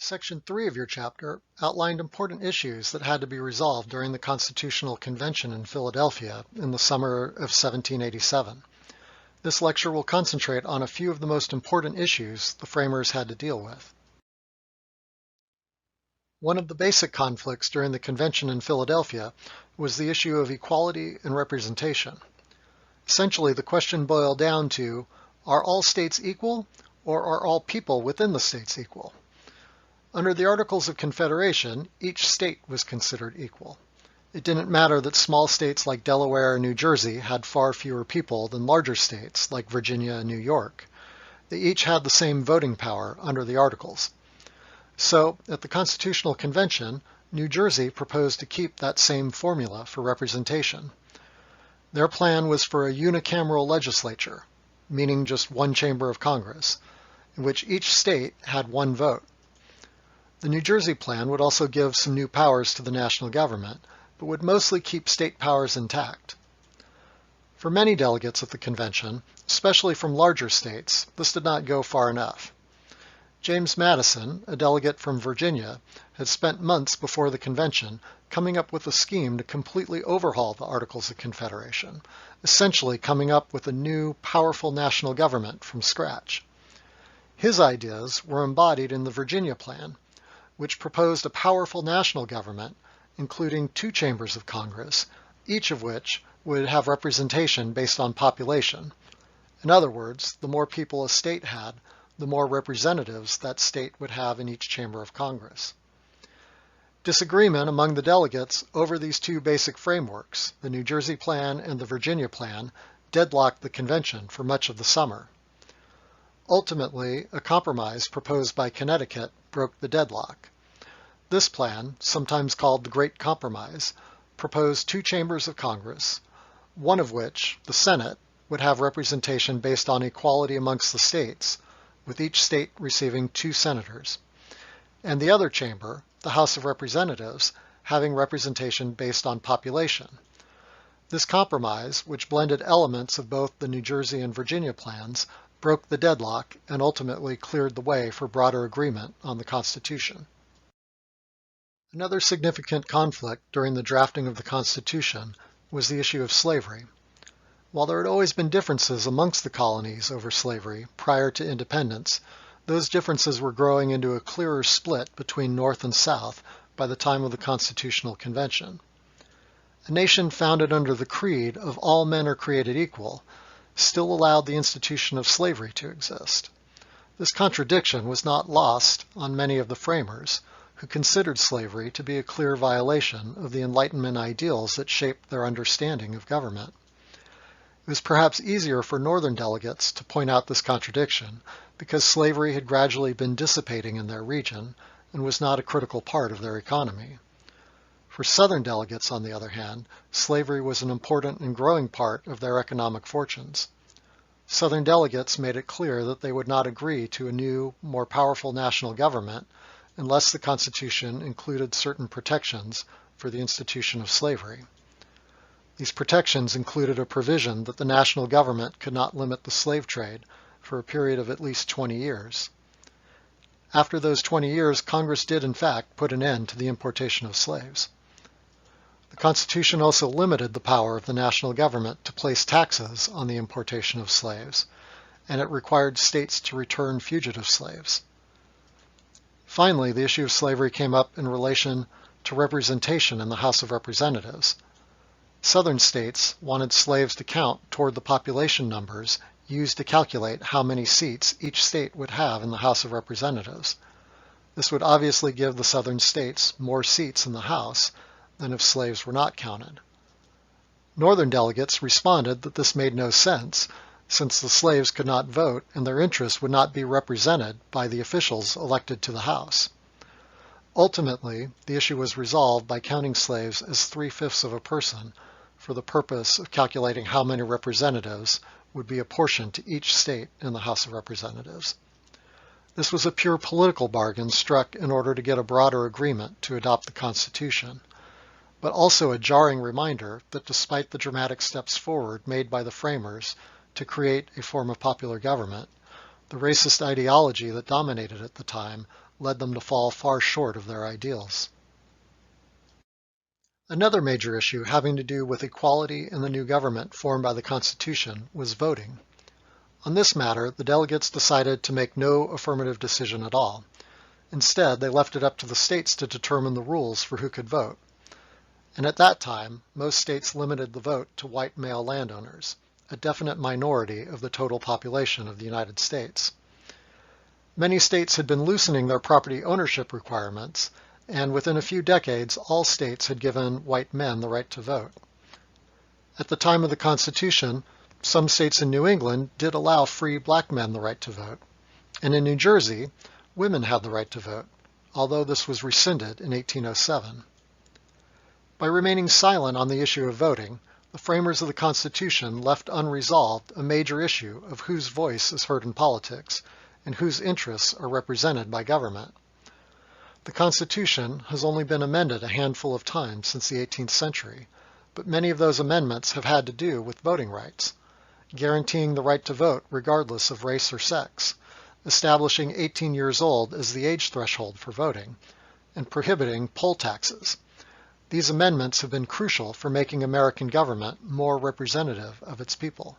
Section 3 of your chapter outlined important issues that had to be resolved during the Constitutional Convention in Philadelphia in the summer of 1787. This lecture will concentrate on a few of the most important issues the framers had to deal with. One of the basic conflicts during the convention in Philadelphia was the issue of equality and representation. Essentially, the question boiled down to, are all states equal, or are all people within the states equal? Under the Articles of Confederation, each state was considered equal. It didn't matter that small states like Delaware and New Jersey had far fewer people than larger states like Virginia and New York. They each had the same voting power under the Articles. So, at the Constitutional Convention, New Jersey proposed to keep that same formula for representation. Their plan was for a unicameral legislature, meaning just one chamber of Congress, in which each state had one vote. The New Jersey plan would also give some new powers to the national government, but would mostly keep state powers intact. For many delegates at the convention, especially from larger states, this did not go far enough. James Madison, a delegate from Virginia, had spent months before the convention coming up with a scheme to completely overhaul the Articles of Confederation, essentially coming up with a new, powerful national government from scratch. His ideas were embodied in the Virginia Plan, which proposed a powerful national government, including two chambers of Congress, each of which would have representation based on population. In other words, the more people a state had, the more representatives that state would have in each chamber of Congress. Disagreement among the delegates over these two basic frameworks, the New Jersey Plan and the Virginia Plan, deadlocked the convention for much of the summer. Ultimately, a compromise proposed by Connecticut broke the deadlock. This plan, sometimes called the Great Compromise, proposed two chambers of Congress, one of which, the Senate, would have representation based on equality amongst the states, with each state receiving 2 senators, and the other chamber, the House of Representatives, having representation based on population. This compromise, which blended elements of both the New Jersey and Virginia plans, broke the deadlock and ultimately cleared the way for broader agreement on the Constitution. Another significant conflict during the drafting of the Constitution was the issue of slavery. While there had always been differences amongst the colonies over slavery prior to independence, those differences were growing into a clearer split between North and South by the time of the Constitutional Convention. A nation founded under the creed of all men are created equal still allowed the institution of slavery to exist. This contradiction was not lost on many of the framers, who considered slavery to be a clear violation of the Enlightenment ideals that shaped their understanding of government. It was perhaps easier for Northern delegates to point out this contradiction because slavery had gradually been dissipating in their region and was not a critical part of their economy. For Southern delegates, on the other hand, slavery was an important and growing part of their economic fortunes. Southern delegates made it clear that they would not agree to a new, more powerful national government unless the Constitution included certain protections for the institution of slavery. These protections included a provision that the national government could not limit the slave trade for a period of at least 20 years. After those 20 years, Congress did in fact put an end to the importation of slaves. The Constitution also limited the power of the national government to place taxes on the importation of slaves, and it required states to return fugitive slaves. Finally, the issue of slavery came up in relation to representation in the House of Representatives. Southern states wanted slaves to count toward the population numbers used to calculate how many seats each state would have in the House of Representatives. This would obviously give the Southern states more seats in the House than if slaves were not counted. Northern delegates responded that this made no sense, since the slaves could not vote and their interests would not be represented by the officials elected to the House. Ultimately, the issue was resolved by counting slaves as 3/5 of a person for the purpose of calculating how many representatives would be apportioned to each state in the House of Representatives. This was a pure political bargain struck in order to get a broader agreement to adopt the Constitution, but also a jarring reminder that despite the dramatic steps forward made by the framers to create a form of popular government, the racist ideology that dominated at the time led them to fall far short of their ideals. Another major issue having to do with equality in the new government formed by the Constitution was voting. On this matter, the delegates decided to make no affirmative decision at all. Instead, they left it up to the states to determine the rules for who could vote. And at that time, most states limited the vote to white male landowners, a definite minority of the total population of the United States. Many states had been loosening their property ownership requirements, and within a few decades, all states had given white men the right to vote. At the time of the Constitution, some states in New England did allow free black men the right to vote, and in New Jersey, women had the right to vote, although this was rescinded in 1807. By remaining silent on the issue of voting, the framers of the Constitution left unresolved a major issue of whose voice is heard in politics and whose interests are represented by government. The Constitution has only been amended a handful of times since the 18th century, but many of those amendments have had to do with voting rights, guaranteeing the right to vote regardless of race or sex, establishing 18 years old as the age threshold for voting, and prohibiting poll taxes. These amendments have been crucial for making American government more representative of its people.